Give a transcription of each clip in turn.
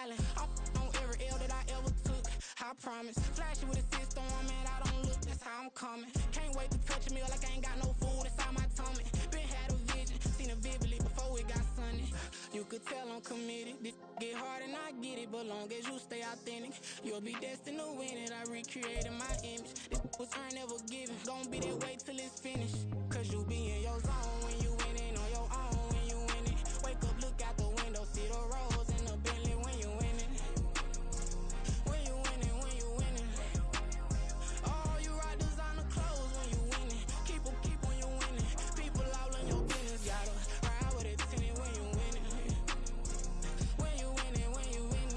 island. I'm on every L that I ever took. I promise. Flashy with a system, man, I don't look. That's how I'm coming. Can't wait to touch a meal like I ain't got no food inside my tummy. Been had a vision, seen it vividly before it got sunny. You could tell I'm committed. This get hard and I get it, but long as you stay authentic, you'll be destined to win it. I recreated my image. This was earned, never given. Gonna be that way till it's finished. Cause you be in your zone when you winning on your own when you winning. Wake up, look out the window, see the rose in the Bentley when you winning. When you winning, when you winning. Oh, you rock designer clothes when you winning. Keep when you winning. People all in your business, gotta ride with it tinted when you winning. When you winning, when you winning.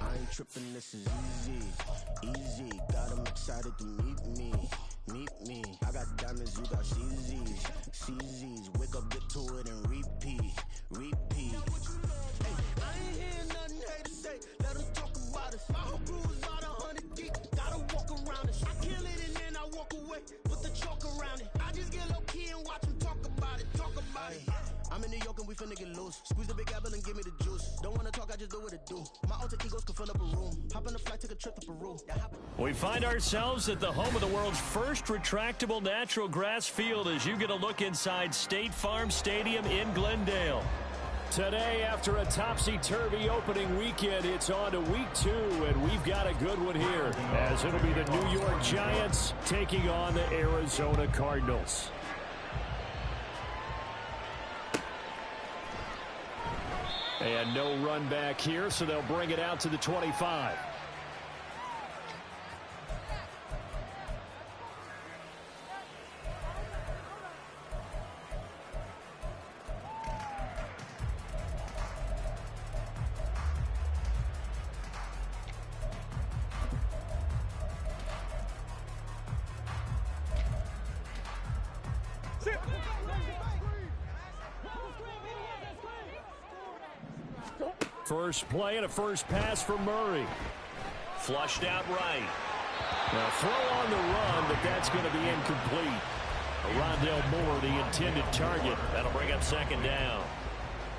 I ain't tripping, this is easy. Got them excited to meet me. I got diamonds, you got CZs. Wake up, get to it, and repeat. Hey, I ain't hearing nothing haters say. Let them talk about us. My whole crew is about 100 deep. Gotta walk around us. I kill it and then I walk away. Put the chalk around it. I just get low key and watch them talk about it. I'm in New York and we finna get loose. Squeeze the big apple and give me the juice. Don't wanna talk, I just do what it do. My alter egos can fill up a room. Hop on a flight, take a trip to Peru. We find ourselves at the home of the world's first retractable natural grass field as you get a look inside State Farm Stadium in Glendale. Today, after a topsy-turvy opening weekend, it's on to week 2, and we've got a good one here, as it'll be the New York Giants taking on the Arizona Cardinals. And no run back here, so they'll bring it out to the 25. First play and a first pass for Murray. Flushed out right. Now throw on the run, but that's going to be incomplete. Rondell Moore, the intended target. That'll bring up second down.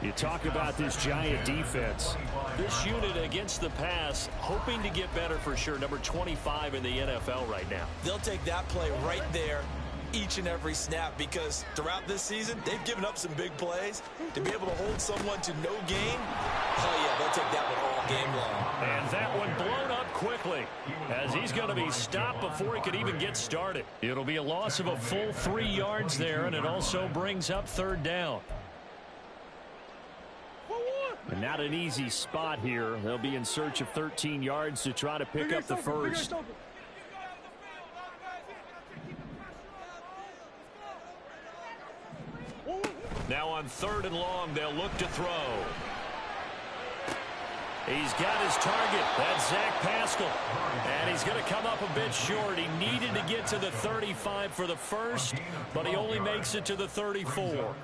You talk about this Giant defense. This unit against the pass, hoping to get better for sure. Number 25 in the NFL right now. They'll take that play right there each and every snap, because throughout this season, they've given up some big plays. To be able to hold someone to no gain, oh yeah, they'll take that one all game long. And that one blown up quickly, as he's going to be stopped before he could even get started. It'll be a loss of a full 3 yards there, and it also brings up third down. And not an easy spot here. They'll be in search of 13 yards to try to pick up the first. Now on 3rd and long, they'll look to throw. He's got his target. That's Zach Pascal. And he's going to come up a bit short. He needed to get to the 35 for the first, but he only makes it to the 34.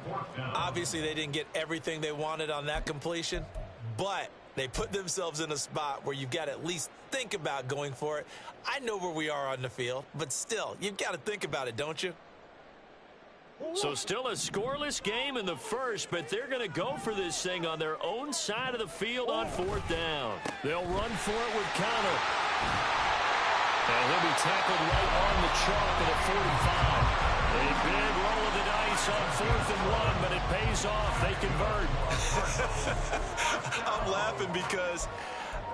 Obviously, they didn't get everything they wanted on that completion, but they put themselves in a spot where you've got to at least think about going for it. I know where we are on the field, but still, you've got to think about it, don't you? So still a scoreless game in the first, but they're going to go for this thing on their own side of the field on 4th down. They'll run for it with Connor. And he'll be tackled right on the chalk at the 45. A big roll of the dice on 4th and 1, but it pays off. They convert. I'm laughing because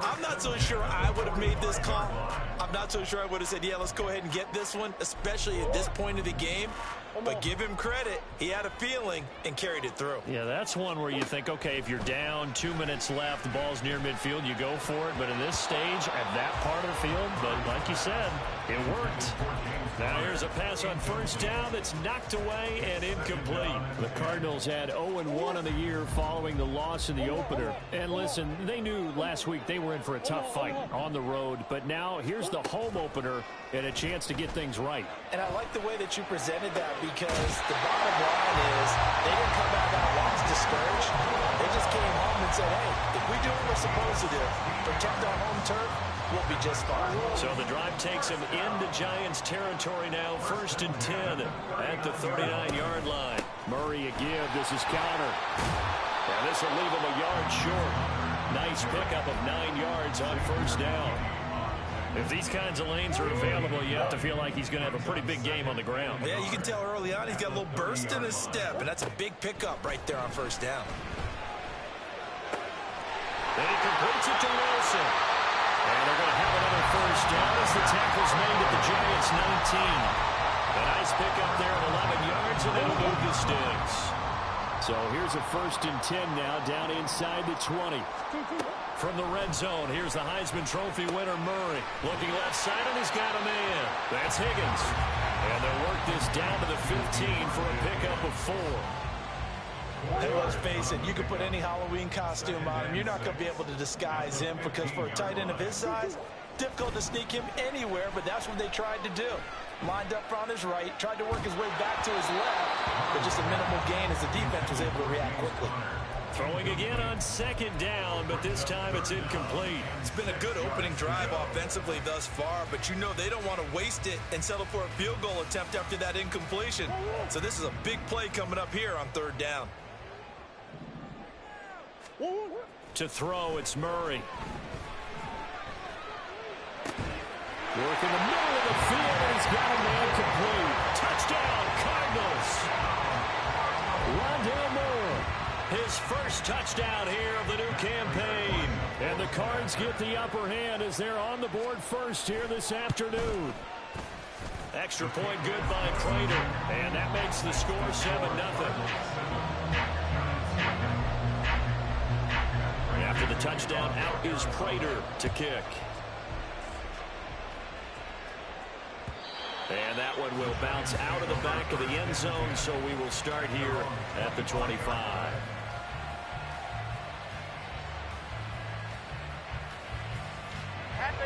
I'm not so sure I would have made this call. I'm not so sure I would have said, yeah, let's go ahead and get this one, especially at this point of the game. But give him credit. He had a feeling and carried it through. Yeah, that's one where you think, okay, if you're down, 2 minutes left, the ball's near midfield, you go for it. But in this stage, at that part of the field, but like you said, it worked. Now here's a pass on 1st down that's knocked away and incomplete. The Cardinals had 0-1 on the year following the loss in the opener. And listen, they knew last week they were in for a tough fight on the road. But now here's the home opener and a chance to get things right. And I like the way that you presented that, because the bottom line is they didn't come out of that loss discouraged. They just came home and said, hey, if we do what we're supposed to do, protect our home turf, we'll be just fine. So the drive takes them into Giants territory now, 1st and 10 at the 39-yard line. Murray a give. This is counter. And this will leave him a yard short. Nice pickup of 9 yards on 1st down. If these kinds of lanes are available, you have to feel like he's going to have a pretty big game on the ground. Yeah, you can tell early on he's got a little burst in his step, and that's a big pickup right there on 1st down. And he completes it to Wilson. And they're going to have another 1st down as the tackle's made at the Giants' 19. A nice pickup there of 11 yards, and that'll move the sticks. So here's a 1st and 10 now, down inside the 20. From the red zone, here's the Heisman Trophy winner, Murray. Looking left side, and he's got a man. That's Higgins. And they'll work this down to the 15 for a pickup of 4. Hey, let's face it, you can put any Halloween costume on him. You're not going to be able to disguise him because for a tight end of his size, difficult to sneak him anywhere, but that's what they tried to do. Lined up on his right, tried to work his way back to his left, but just a minimal gain as the defense was able to react quickly. Throwing again on 2nd down, but this time it's incomplete. It's been a good opening drive offensively thus far, but you know they don't want to waste it and settle for a field goal attempt after that incompletion. So this is a big play coming up here on 3rd down. To throw, it's Murray. Work in the middle of the field, and he's got a man complete. Touchdown, Cardinals. Rondale Moore, his first touchdown here of the new campaign. And the Cards get the upper hand as they're on the board first here this afternoon. Extra point good by Prater, and that makes the score 7-0. After the touchdown, out is Prater to kick. And that one will bounce out of the back of the end zone, so we will start here at the 25.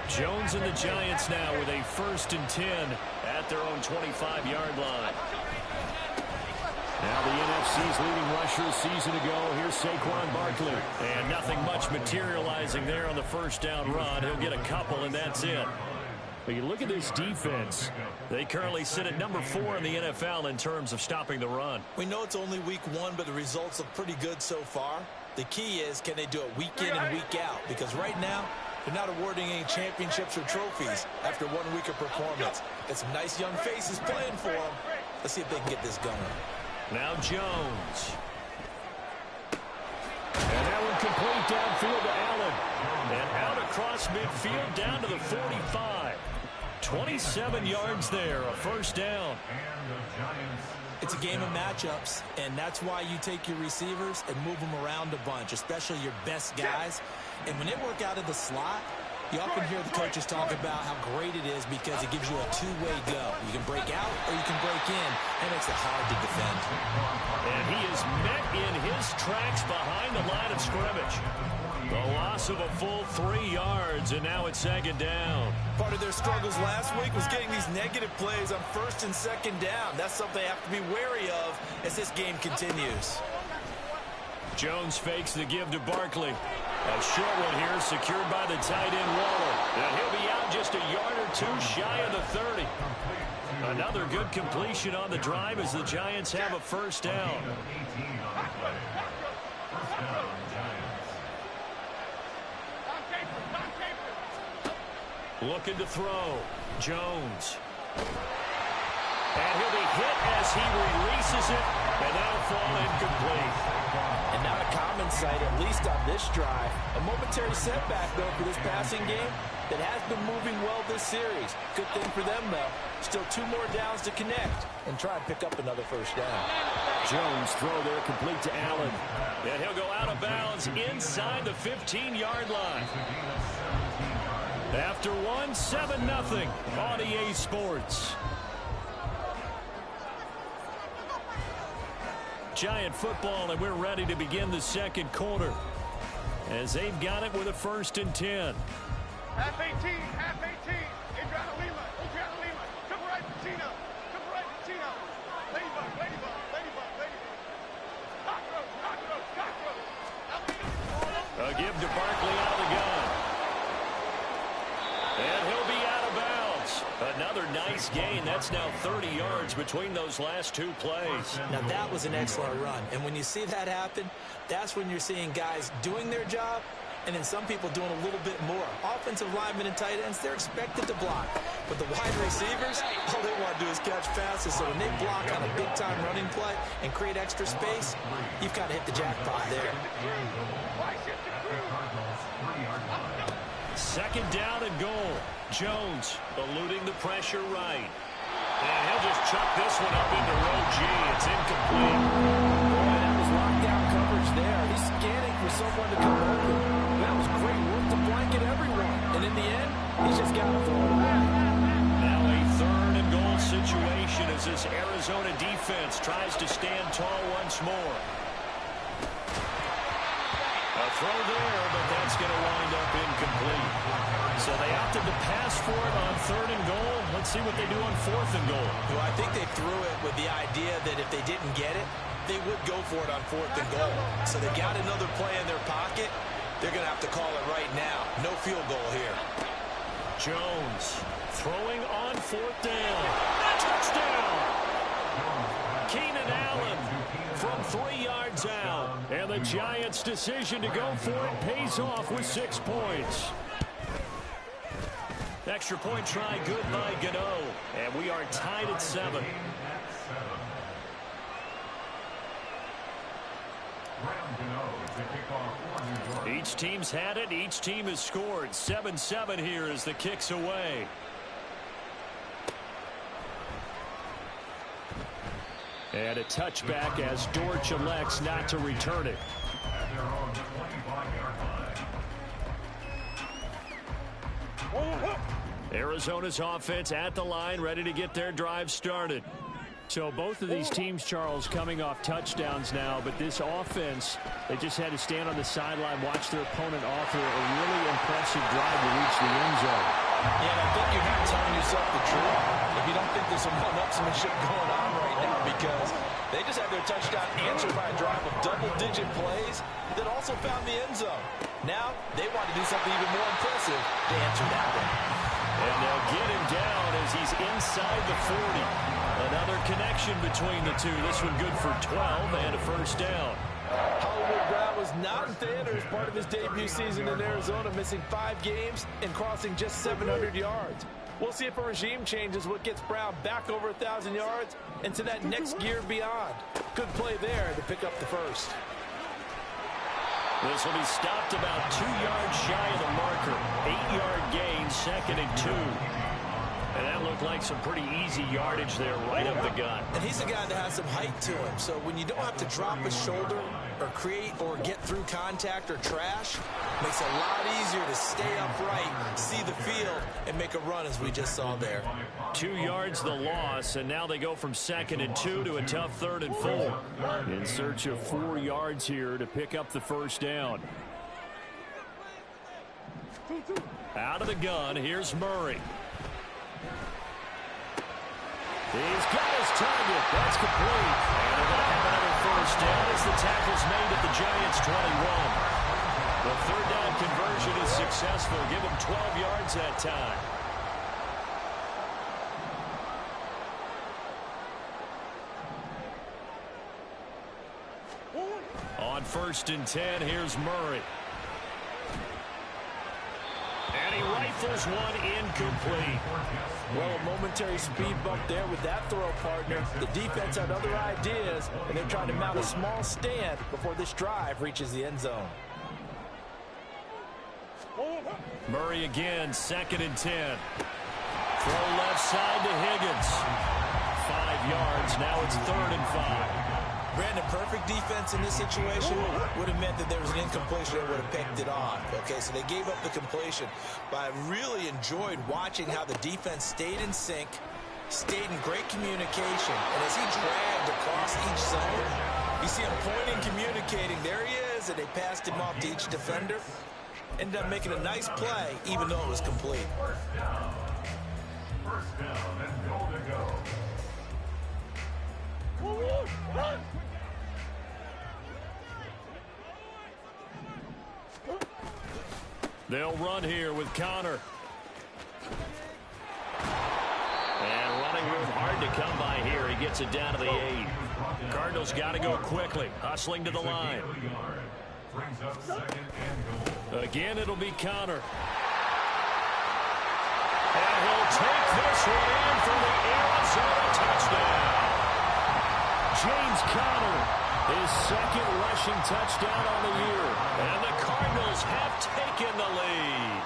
Jones and the Giants now with a 1st and 10 at their own 25-yard line. Now the NFC's leading rusher a season ago. Here's Saquon Barkley. And nothing much materializing there on the 1st down run. He'll get a couple, and that's it. But you look at this defense. They currently sit at number 4 in the NFL in terms of stopping the run. We know it's only week 1, but the results look pretty good so far. The key is, can they do it week in and week out? Because right now, they're not awarding any championships or trophies after 1 week of performance. Got some nice young faces playing for them. Let's see if they can get this going. Now Jones. And that one complete downfield to Allen. And out across midfield down to the 45. 27 yards there, a 1st down. It's a game of matchups, and that's why you take your receivers and move them around a bunch, especially your best guys. And when they work out of the slot, you often hear the coaches talk about how great it is because it gives you a two-way go. You can break out or you can break in. That makes it hard to defend. And he is met in his tracks behind the line of scrimmage. The loss of a full 3 yards, and now it's 2nd down. Part of their struggles last week was getting these negative plays on 1st and 2nd down. That's something they have to be wary of as this game continues. Jones fakes the give to Barkley. A short one here secured by the tight end Waller. And he'll be out just a yard or 2 shy of the 30. Another good completion on the drive as the Giants have a 1st down. Looking to throw. Jones. And he'll be hit as he releases it, and that'll fall incomplete. And not a common sight, at least on this drive. A momentary setback, though, for this passing game that has been moving well this series. Good thing for them, though. Still 2 more downs to connect and try and pick up another 1st down. Jones throw there complete to Allen. And he'll go out of bounds inside the 15-yard line. After 7-0 on EA Sports. Giant football, and we're ready to begin the 2nd quarter as they've got it with a 1st and 10. Half 18, half 18. Adriana Lima, to the right, Chino, to the right, Chino. Lead give to Barkley out of the gun. And he'll be out of bounds. Another nice gain. That's now 30 yards between those last two plays. Now, that was an excellent run. And when you see that happen, that's when you're seeing guys doing their job and then some people doing a little bit more. Offensive linemen and tight ends, they're expected to block. But the wide receivers, all they want to do is catch passes. So when they block on a big-time running play and create extra space, you've kind of hit the jackpot there. Second down and goal. Jones eluding the pressure right. And he'll just chuck this one up into row G. It's incomplete. Boy, that was lockdown coverage there. He's scanning for someone to come open. That was great work to blanket everyone. And in the end, he's just got to throw it away. Now a third and goal situation as this Arizona defense tries to stand tall once more. A throw there, but that's going to wind up incomplete. So they opted to pass for it on third and goal. Let's see what they do on fourth and goal. Well, I think they threw it with the idea that if they didn't get it, they would go for it on fourth and goal. So they got another play in their pocket. They're going to have to call it right now. No field goal here. Jones throwing on fourth down. Touchdown! Keenan Allen from 3 yards out. And the Giants' decision to go for it pays off with 6 points. Extra point try good by Gano. And we are tied at 7. Each team's had it. Each team has scored. 7-7 here as the kick's away. And a touchback as Dortch elects not to return it. Arizona's offense at the line, ready to get their drive started. So both of these teams, Charles, coming off touchdowns now, but this offense, they just had to stand on the sideline, watch their opponent offer a really impressive drive to reach the end zone. Yeah, and I think you're not telling yourself the truth if you don't think there's some one-upsmanship going on right now, because they just had their touchdown answered by a drive of double-digit plays that also found the end zone. Now they want to do something even more impressive to answer that one. And they'll get him down as he's inside the 40. Another connection between the two. This one good for 12 and a first down. Hollywood Brown was not in theater as part of his debut season in Arizona, missing 5 games and crossing just 700 yards. We'll see if a regime change is what gets Brown back over 1,000 yards and to that next gear beyond. Good play there to pick up the first. This will be stopped about 2 yards shy of the marker. 8-yard gain, second and 2. And that looked like some pretty easy yardage there right up the gut. And he's a guy that has some height to him. So when you don't have to drop his shoulder or create or get through contact or trash, makes it a lot easier to stay upright, see the field, and make a run as we just saw there. 2 yards the loss, and now they go from second and 2 to a tough third and 4. In search of 4 yards here to pick up the first down. Out of the gun, here's Murray. He's got his target. That's complete. And they're going to have another first down as the tackle's made at the Giants' 21. The third down conversion is successful. Give him 12 yards that time. On first and 10, here's Murray. And he rifles one incomplete. Well, a momentary speed bump there with that throw partner. The defense had other ideas, and they're trying to mount a small stand before this drive reaches the end zone. Murray again, second and 10. Throw left side to Higgins. 5 yards, now it's third and 5. Brandon, perfect defense in this situation would have meant that there was an incompletion that would have picked it off. Okay, so they gave up the completion. But I really enjoyed watching how the defense stayed in sync, stayed in great communication. And as he dragged across each zone, you see him pointing, communicating. There he is, and they passed him off to each defender. Ended up making a nice play, even though it was complete. First down and goal to go. They'll run here with Connor. And running room hard to come by here. He gets it down to the 8. Cardinals got to go quickly. Hustling to the line. Again, it'll be Connor. And he'll take this one in for the Arizona touchdown. James Conner, his second rushing touchdown on the year. And the Cardinals have taken the lead.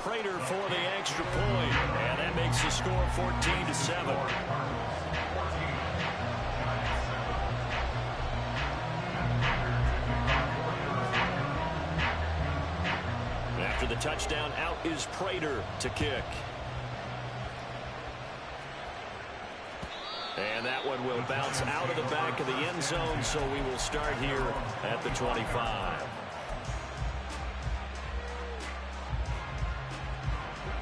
Prater for the extra point. And that makes the score 14-7. After the touchdown, out is Prater to kick. And that one will bounce out of the back of the end zone, so we will start here at the 25.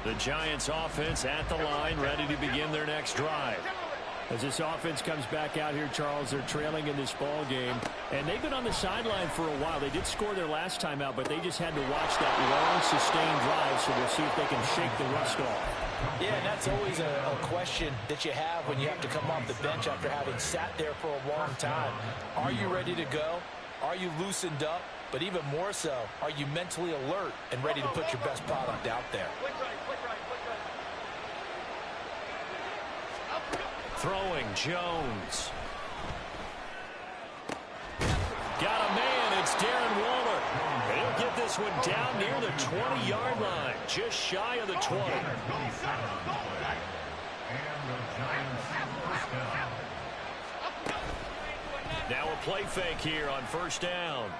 The Giants offense at the line, ready to begin their next drive. As this offense comes back out here, Charles, they're trailing in this ball game, and they've been on the sideline for a while. They did score their last time out, but they just had to watch that long, sustained drive, so we'll see if they can shake the rust off. Yeah, and that's always a question that you have when you have to come off the bench after having sat there for a long time. Are you ready to go? Are you loosened up? But even more so, are you mentally alert and ready to put your best product out there? Throwing, Jones. Got a man, it's Darren Waller. And he'll get this one down near the 20-yard line, just shy of the 20. Now a play fake here on first down.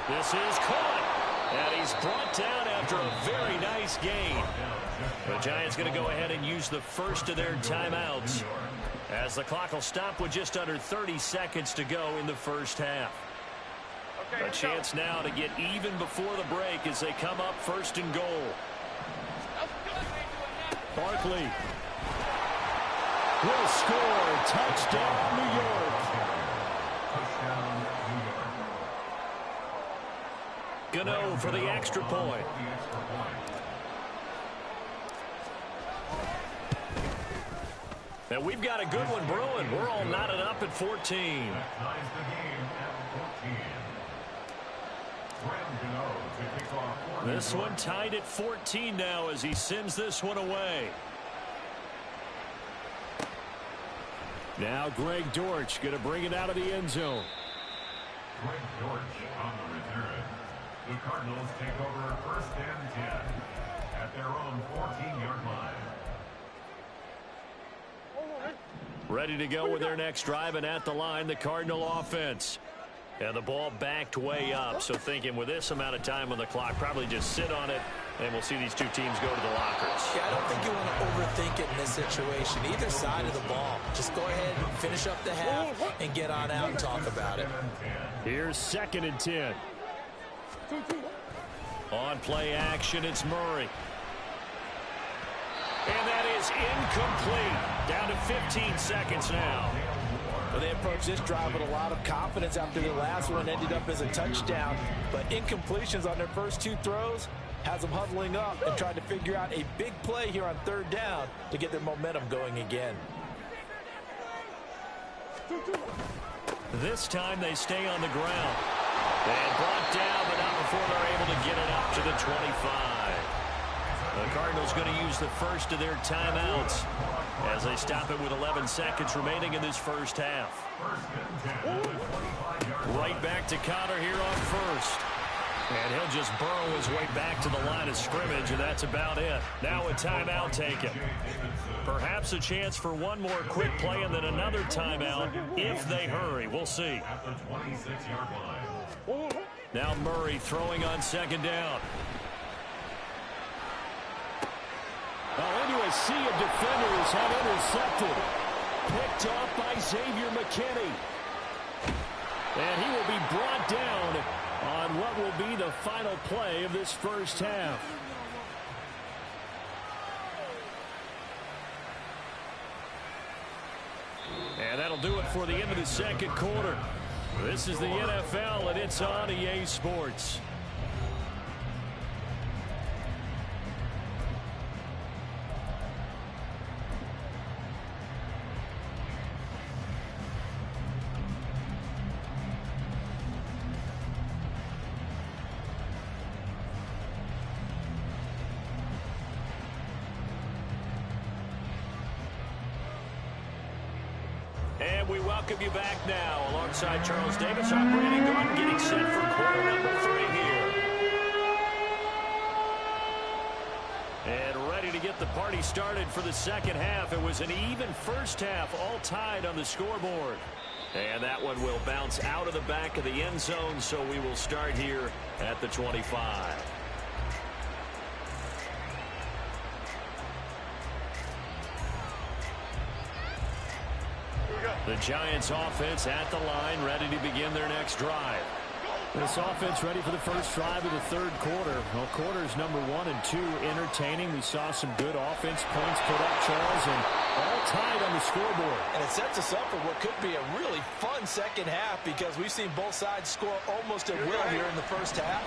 This is caught. And he's brought down after a very nice gain. The Giants going to go ahead and use the first of their timeouts, as the clock will stop with just under 30 seconds to go in the first half. A chance now to get even before the break as they come up first and goal. Barkley will score. Touchdown, New York. Gano for the extra point. And we've got a good one brewing. We're all knotted up at 14. This one tied at 14 now as he sends this one away. Now Greg Dortch going to bring it out of the end zone. Greg Dortch on the return. The Cardinals take over first and 10 at their own 14-yard line. Ready to go with their next drive, and at the line, the Cardinal offense. And the ball backed way up, so thinking with this amount of time on the clock, probably just sit on it, and we'll see these two teams go to the lockers. Yeah, I don't think you want to overthink it in this situation. Either side of the ball. Just go ahead and finish up the half and get on out and talk about it. Here's second and 10. On play action, it's Murray. And that is incomplete. Down to 15 seconds now. Well, they approached this drive with a lot of confidence after the last one ended up as a touchdown. But incompletions on their first two throws has them huddling up and trying to figure out a big play here on third down to get their momentum going again. This time they stay on the ground. And brought down, but not before they're able to get it up to the 25. The Cardinals going to use the first of their timeouts as they stop it with 11 seconds remaining in this first half. Right back to Connor here on first. And he'll just burrow his way back to the line of scrimmage, and that's about it. Now a timeout taken. Perhaps a chance for one more quick play and then another timeout if they hurry. We'll see. Now Murray throwing on second down. Well, into a sea of defenders have intercepted. Picked up by Xavier McKinney. And he will be brought down on what will be the final play of this first half. And that'll do it for the end of the second quarter. This is the NFL, and it's on EA Sports. And we welcome you back now. Alongside Charles Davis, I'm Brandon Gordon, getting set for quarter number 3 here. And ready to get the party started for the second half. It was an even first half, all tied on the scoreboard. And that one will bounce out of the back of the end zone, so we will start here at the 25. The Giants offense at the line, ready to begin their next drive. This offense ready for the first drive of the third quarter. Well, quarters number 1 and 2 entertaining. We saw some good offense points put up, Charles, and all tied on the scoreboard. And it sets us up for what could be a really fun second half because we've seen both sides score almost at will here in the first half.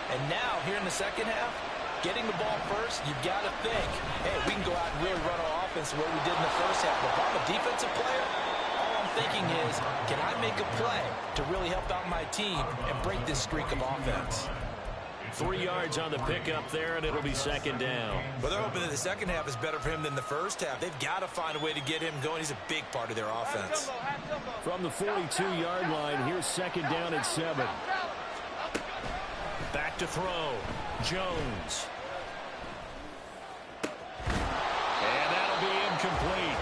And now, here in the second half, getting the ball first, you've got to think, hey, we can go out and really run our offense the way we did in the first half. But if I'm a defensive player, thinking is, can I make a play to really help out my team and break this streak of offense? 3 yards on the pickup there, and it'll be second down. Well, they're hoping that the second half is better for him than the first half. They've got to find a way to get him going. He's a big part of their offense. From the 42-yard line, here's second down at 7. Back to throw. Jones. And that'll be incomplete.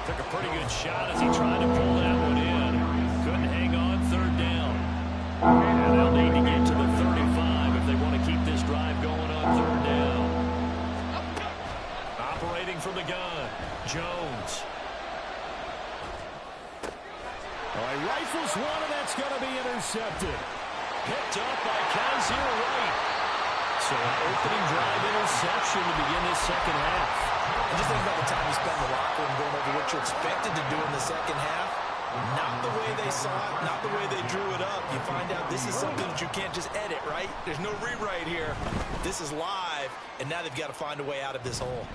Took a pretty good shot as he tried to pull that one in. Couldn't hang on, third down. And they'll need to get to the 35 if they want to keep this drive going on third down. Operating from the gun, Jones. Oh, he rifles one, and that's going to be intercepted. Picked up by Kaiser Wright. So an opening drive interception to begin this second half. And just think about the time you spend in the locker room going over what you're expected to do in the second half. Not the way they saw it, not the way they drew it up. You find out this is something that you can't just edit, right? There's no rewrite here. This is live, and now they've got to find a way out of this hole.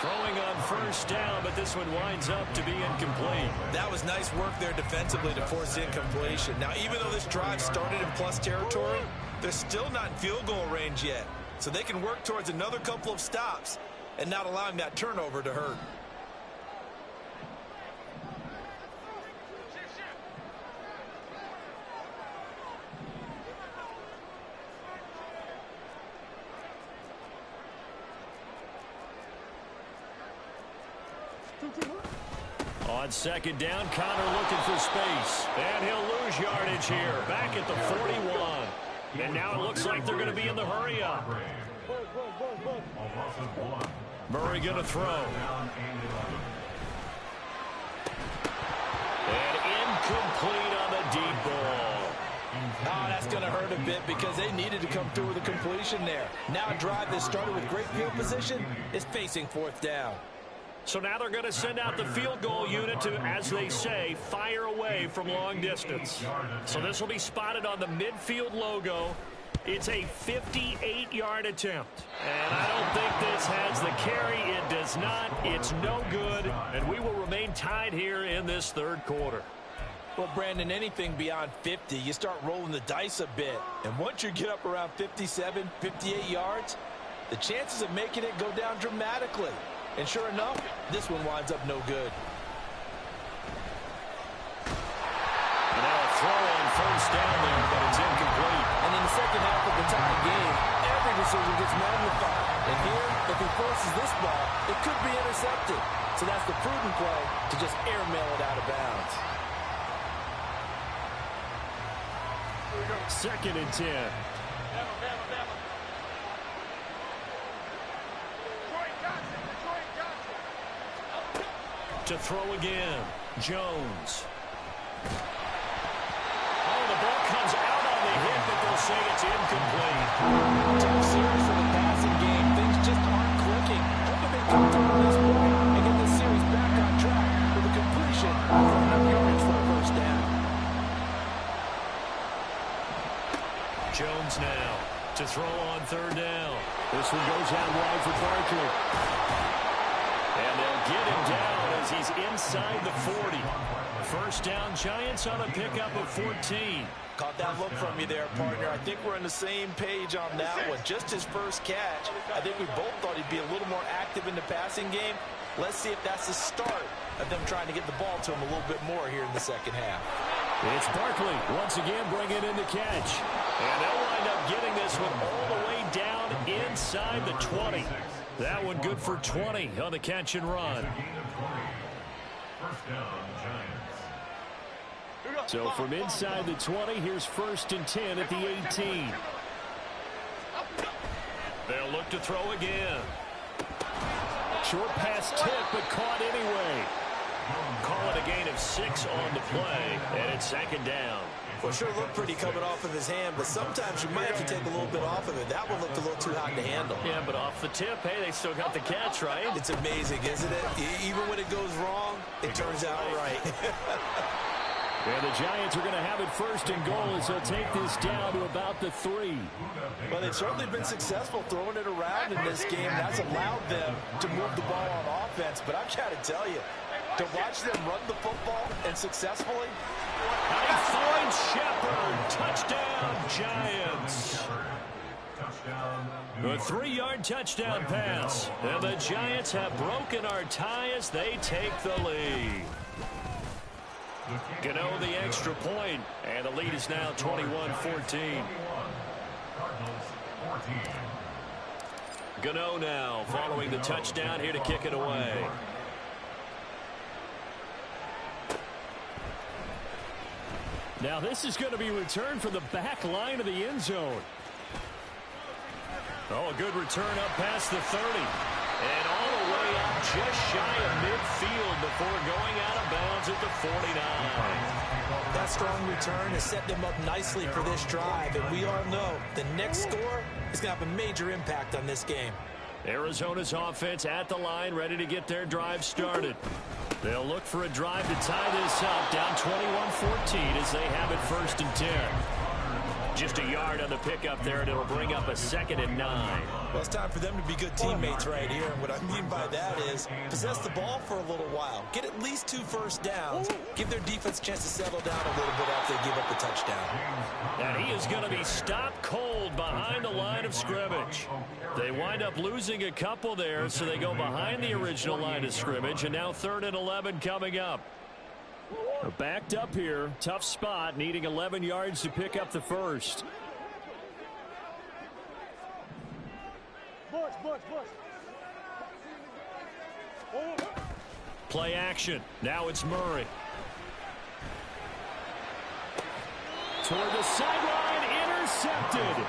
Throwing on first down, but this one winds up to be incomplete. That was nice work there defensively to force incompletion. Now, even though this drive started in plus territory, they're still not in field goal range yet. So they can work towards another couple of stops and not allowing that turnover to hurt. On second down, Connor looking for space. And he'll lose yardage here. Back at the 41. And now it looks like they're going to be in the hurry-up. Murray going to throw. And incomplete on the deep ball. Oh, that's going to hurt a bit because they needed to come through with a completion there. Now a drive that started with great field position is facing fourth down. So now they're going to send out the field goal unit to, as they say, fire away from long distance. So this will be spotted on the midfield logo. It's a 58-yard attempt. And I don't think this has the carry. It does not. It's no good. And we will remain tied here in this third quarter. Well, Brandon, anything beyond 50, you start rolling the dice a bit. And once you get up around 57, 58 yards, the chances of making it go down dramatically. And sure enough, this one winds up no good. And now a throw on first down there, but it's incomplete. And in the second half of the tie game, every decision gets magnified. And here, if he forces this ball, it could be intercepted. So that's the prudent play to just airmail it out of bounds. Second and 10. To throw again, Jones. Oh, the ball comes out on the hit, but they'll say it's incomplete. Tough series for the passing game. Things just aren't clicking. Hoping they come through this play and get this series back on track with a completion for enough yardage for a first down. Jones now to throw on third down. This one goes out wide for Barkley. And they'll get him down as he's inside the 40. First down, Giants on a pickup of 14. Caught that look from you there, partner. I think we're on the same page on that one. Just his first catch. I think we both thought he'd be a little more active in the passing game. Let's see if that's the start of them trying to get the ball to him a little bit more here in the second half. It's Barkley once again bringing in the catch. And they'll wind up getting this one all the way down inside the 20. That one good for 20 on the catch and run. First down, Giants. So from inside the 20, here's 1st and 10 at the 18. They'll look to throw again. Short pass tip, but caught anyway. Call it a gain of 6 on the play, and it's 2nd down. Well, sure looked pretty coming off of his hand, but sometimes you might have to take a little bit off of it. That one looked a little too hot to handle. Yeah, but off the tip, hey, they still got the catch, right? It's amazing, isn't it? Even when it goes wrong, it turns out right. And the Giants are going to have it 1st and goal as they'll take this down to about the 3. Well, they've certainly been successful throwing it around in this game. That's allowed them to move the ball on offense. But I'm trying to tell you, to watch them run the football and successfully. He finds Shepard. Touchdown, Giants. A 3-yard touchdown pass. And the Giants have broken our tie as they take the lead. Gano the extra point, and the lead is now 21-14. Gano now following the touchdown here to kick it away. Now this is going to be returned from the back line of the end zone. Oh, a good return up past the 30. And all the way up just shy of midfield before going out of bounds at the 49. That strong return has set them up nicely for this drive. And we all know the next score is going to have a major impact on this game. Arizona's offense at the line, ready to get their drive started. They'll look for a drive to tie this up, down 21-14 as they have it 1st and 10. Just a yard on the pickup there, and it'll bring up a 2nd and 9. Well, it's time for them to be good teammates right here. And what I mean by that is possess the ball for a little while. Get at least 2 first downs. Give their defense a chance to settle down a little bit after they give up the touchdown. And he is going to be stopped cold behind the line of scrimmage. They wind up losing a couple there, so they go behind the original line of scrimmage. And now 3rd and 11 coming up. They're backed up here. Tough spot, needing 11 yards to pick up the first. Play action. Now it's Murray. Toward the sideline, intercepted.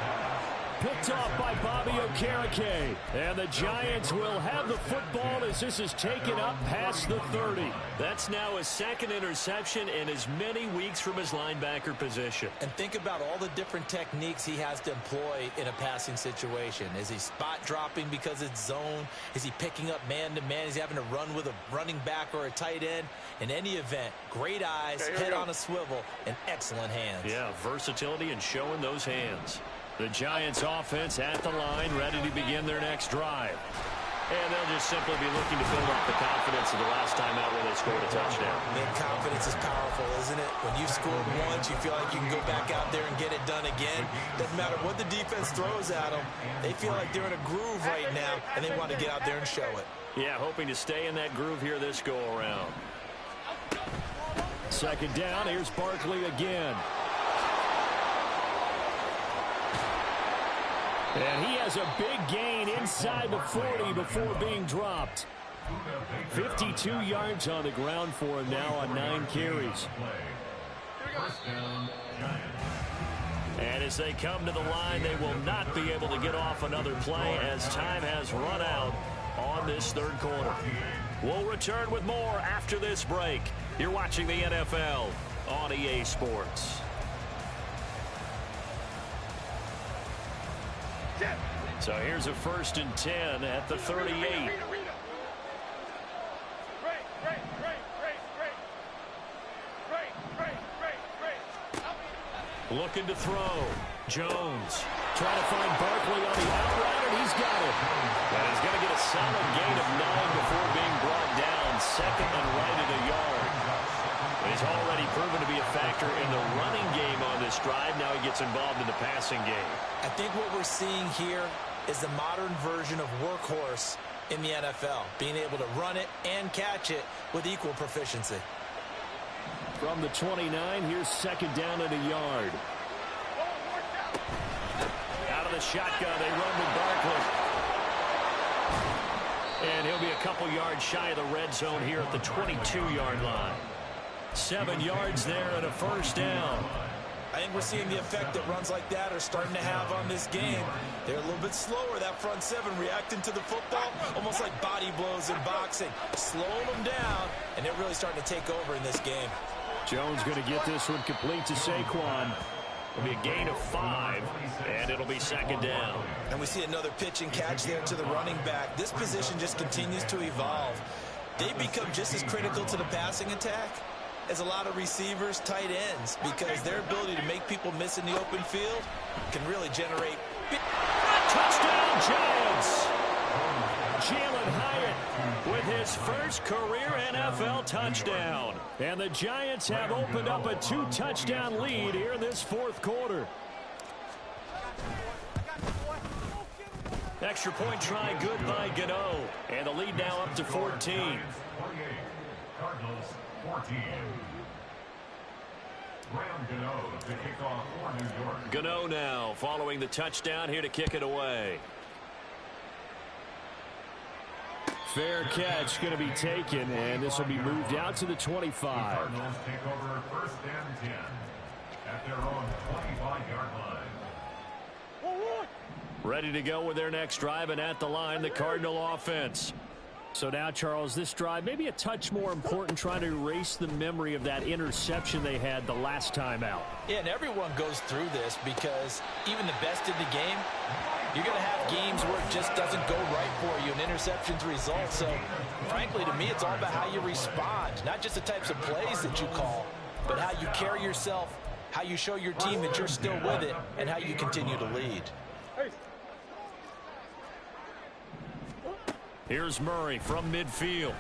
Picked off by Bobby Okereke. And the Giants will have the football as this is taken up past the 30. That's now his 2nd interception in as many weeks from his linebacker position. And think about all the different techniques he has to employ in a passing situation. Is he spot dropping because it's zone? Is he picking up man-to-man? Is he having to run with a running back or a tight end? In any event, great eyes, head on a swivel, and excellent hands. Yeah, versatility and showing those hands. The Giants offense at the line, ready to begin their next drive. And they'll just simply be looking to build up the confidence of the last time out where they scored a touchdown. And confidence is powerful, isn't it? When you've scored once, you feel like you can go back out there and get it done again. Doesn't matter what the defense throws at them. They feel like they're in a groove right now, and they want to get out there and show it. Yeah, hoping to stay in that groove here this go-around. 2nd down, here's Barkley again. And he has a big gain inside the 40 before being dropped. 52 yards on the ground for him now on 9 carries. And as they come to the line, they will not be able to get off another play as time has run out on this 3rd quarter. We'll return with more after this break. You're watching the NFL on EA Sports. So here's a 1st and 10 at the 38. Looking to throw. Jones trying to find Barkley on the out route, and he's got it. And he's going to get a solid gain of 9 before being brought down. Second and right at a yard. He's already proven to be a factor in the running game on this drive. Now he gets involved in the passing game. I think what we're seeing here is the modern version of workhorse in the NFL, being able to run it and catch it with equal proficiency. From the 29, here's second down at a yard. Out of the shotgun, they run with Barkley. And he'll be a couple yards shy of the red zone here at the 22-yard line. 7 yards there and a first down. I think we're seeing the effect that runs like that are starting to have on this game. They're a little bit slower, that front seven, reacting to the football, almost like body blows in boxing, slowing them down, and they're really starting to take over in this game. Jones going to get this one complete to Saquon. It'll be a gain of 5, and it'll be second down. And we see another pitch and catch there to the running back. This position just continues to evolve. They become just as critical to the passing attack as a lot of receivers, tight ends, because their ability to make people miss in the open field can really generate big... Touchdown, Giants! Jalen Hyatt with his first career NFL touchdown. And the Giants have opened up a 2-touchdown lead here in this fourth quarter. Extra point try good by Gano. And the lead now up to 14. Cardinals 14. To kick off for New York. Gano now following the touchdown here to kick it away. Fair catch going to be taken, and this will be moved out to the 25. The Cardinals take over first and 10 at their own 25-yard line. Ready to go with their next drive, and at the line, the Cardinal offense. So now, Charles, this drive maybe a touch more important, trying to erase the memory of that interception they had the last time out. Yeah, and everyone goes through this because even the best in the game, you're going to have games where it just doesn't go right for you, and interceptions result. So, frankly, to me, it's all about how you respond, not just the types of plays that you call, but how you carry yourself, how you show your team that you're still with it, and how you continue to lead. Here's Murray from midfield.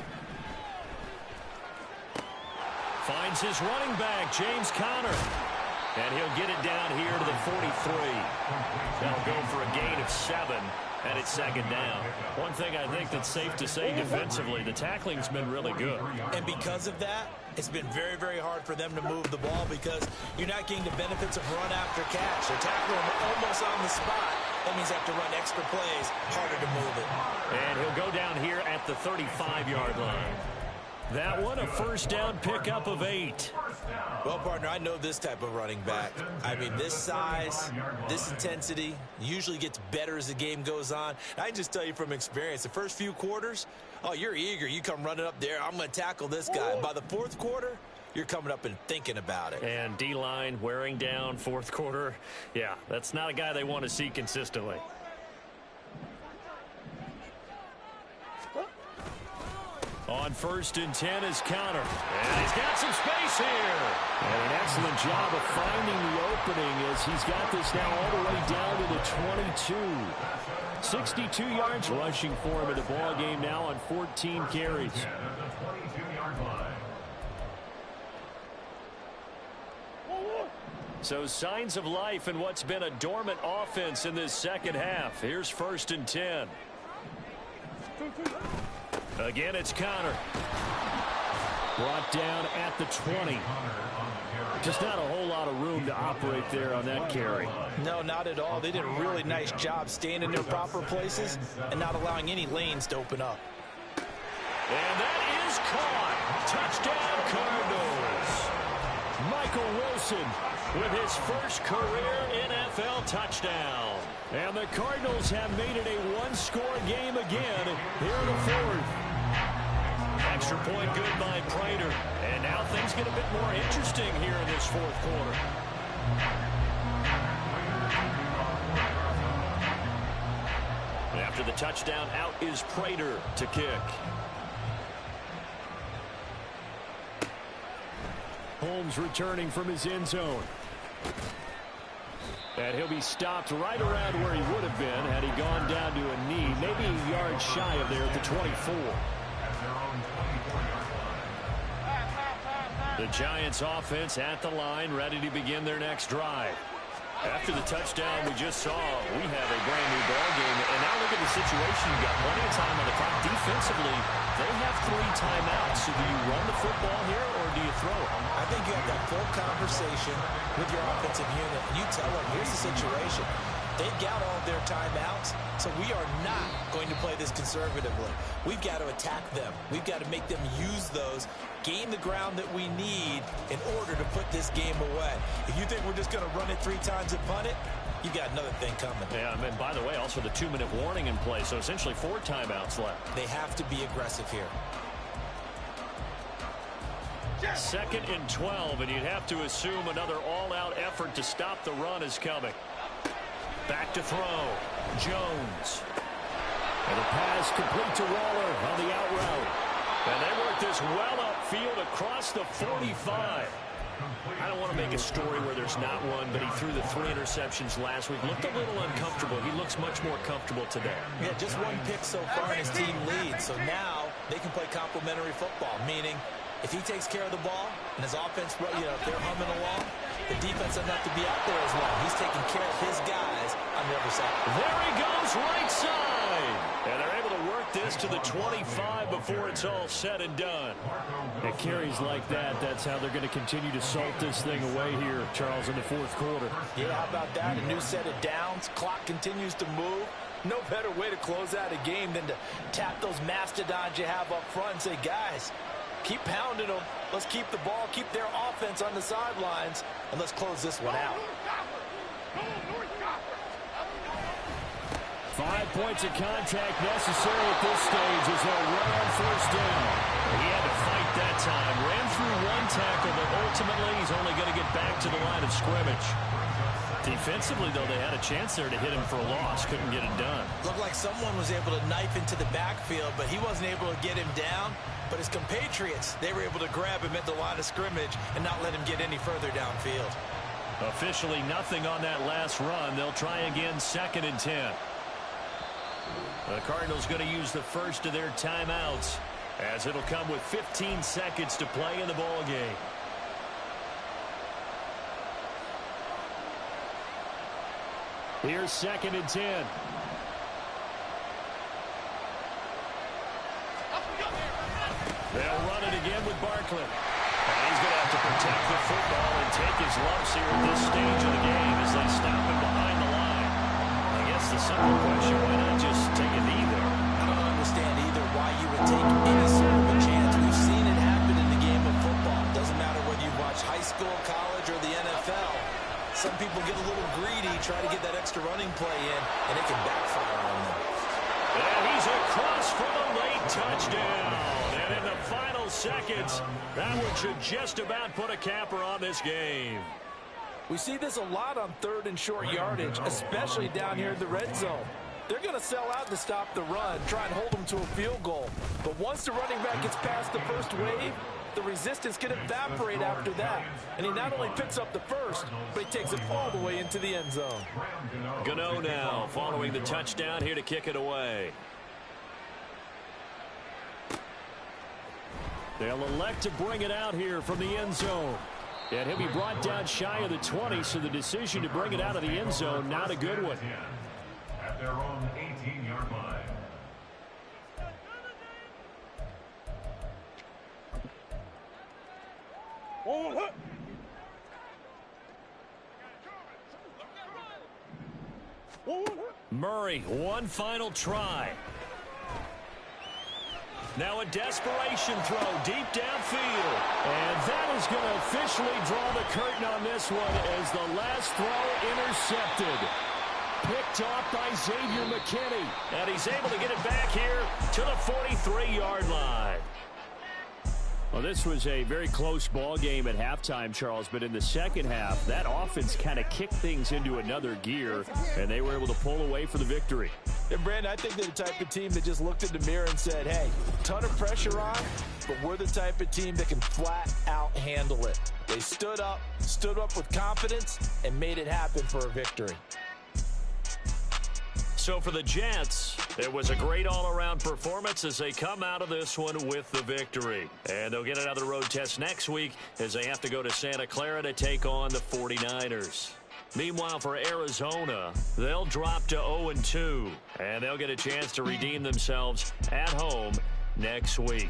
Finds his running back, James Conner. And he'll get it down here to the 43. That'll go for a gain of 7, and it's second down. One thing I think that's safe to say defensively, the tackling's been really good. And because of that, it's been very, very hard for them to move the ball because you're not getting the benefits of run after catch. They're tackling them almost on the spot. That means they have to run extra plays, harder to move it. And he'll go down here at the 35-yard line. That one, a first down pickup of 8. Well, partner, I know this type of running back. I mean, this size, this intensity usually gets better as the game goes on. I can just tell you from experience, the first few quarters, oh, you're eager. You come running up there, I'm going to tackle this guy. By the fourth quarter, you're coming up and thinking about it. And D-line wearing down fourth quarter. Yeah, that's not a guy they want to see consistently. On first and 10 is Conner. And he's got some space here. And an excellent job of finding the opening as he's got this now all the way down to the 22. 62 yards rushing for him in the ball game now on 14 carries. So signs of life in what's been a dormant offense in this second half. Here's first and 10. Again, it's Conner. Brought down at the 20. Just not a whole lot of room to operate there on that carry. No, not at all. They did a really nice job staying in their proper places and not allowing any lanes to open up. And that is caught. Touchdown, Cardinals. Michael Wilson with his first career NFL touchdown. And the Cardinals have made it a one-score game again here in the fourth. Extra point good by Prater. And now things get a bit more interesting here in this fourth quarter. After the touchdown, out is Prater to kick. Holmes returning from his end zone. And he'll be stopped right around where he would have been had he gone down to a knee, maybe a yard shy of there at the 24. The Giants offense at the line, ready to begin their next drive. After the touchdown we just saw, we have a brand new ball game. And now look at the situation. You've got plenty of time on the clock. Defensively, they have 3 timeouts. So do you run the football here or do you throw it? I think you have that full conversation with your offensive unit. And you tell them, here's the situation. They've got all of their timeouts, so we are not going to play this conservatively. We've got to attack them. We've got to make them use those, gain the ground that we need in order to put this game away. If you think we're just going to run it 3 times and punt it, you got another thing coming. Yeah, and by the way, also the 2-minute warning in play, so essentially 4 timeouts left. They have to be aggressive here. 2nd and 12, and you'd have to assume another all-out effort to stop the run is coming. Back to throw. Jones. And a pass complete to Waller on the out route. And they work this well upfield across the 45. I don't want to make a story where there's not one, but he threw the 3 interceptions last week. Looked a little uncomfortable. He looks much more comfortable today. Yeah, just 1 pick so far and his team leads. So now they can play complementary football, meaning if he takes care of the ball and his offense, you know, if they're humming along, the defense doesn't have to be out there as long. He's taking care of his guys on the other side. There he goes, right side. And they're able to work this to the 25 before it's all said and done. It carries like that. That's how they're going to continue to salt this thing away here, Charles, in the 4th quarter. Yeah, how about that? A new set of downs. Clock continues to move. No better way to close out a game than to tap those mastodons you have up front and say, guys, keep pounding them. Let's keep the ball, keep their offense on the sidelines, and let's close this one out. 5 points of contact necessary at this stage as they'll run on 1st down. He had to fight that time. Ran through 1 tackle, but ultimately he's only going to get back to the line of scrimmage. Defensively, though, they had a chance there to hit him for a loss. Couldn't get it done. Looked like someone was able to knife into the backfield, but he wasn't able to get him down. But his compatriots, they were able to grab him at the line of scrimmage and not let him get any further downfield. Officially nothing on that last run. They'll try again 2nd and 10. The Cardinals going to use the first of their timeouts as it'll come with 15 seconds to play in the ball game. Here's 2nd and 10. They'll run it again with Barkley. And he's going to have to protect the football and take his lumps here at this stage of the game as they stop him behind the line. I guess the simple question, why not just take a knee there? I don't understand either why you would take any sort of a chance. We've seen it happen in the game of football. It doesn't matter whether you watch high school, college, or the NFL. Some people get a little greedy, try to get that extra running play in, and it can backfire on them. And he's across for the late touchdown. And in the final seconds, that one should just about put a capper on this game. We see this a lot on 3rd and short yardage, especially down here in the red zone. They're going to sell out to stop the run, try and hold them to a field goal. But once the running back gets past the first wave, the resistance can evaporate after that. And he not only picks up the first, but he takes it all the way into the end zone. Gano now following the touchdown here to kick it away. They'll elect to bring it out here from the end zone. And he'll be brought down shy of the 20, so the decision to bring it out of the end zone, not a good one. At their own 18-yard line. Murray, one final try. Now a desperation throw deep downfield. And that is going to officially draw the curtain on this one as the last throw intercepted. Picked off by Xavier McKinney. And he's able to get it back here to the 43-yard line. Well, this was a very close ball game at halftime, Charles, but in the second half, that offense kind of kicked things into another gear, and they were able to pull away for the victory. And Brandon, I think they're the type of team that just looked in the mirror and said, hey, ton of pressure on, but we're the type of team that can flat out handle it. They stood up with confidence, and made it happen for a victory. So for the Jets, it was a great all-around performance as they come out of this one with the victory. And they'll get another road test next week as they have to go to Santa Clara to take on the 49ers. Meanwhile, for Arizona, they'll drop to 0-2, and they'll get a chance to redeem themselves at home next week.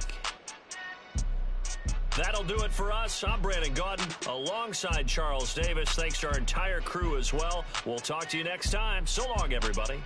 That'll do it for us. I'm Brandon Gaudin alongside Charles Davis. Thanks to our entire crew as well. We'll talk to you next time. So long, everybody.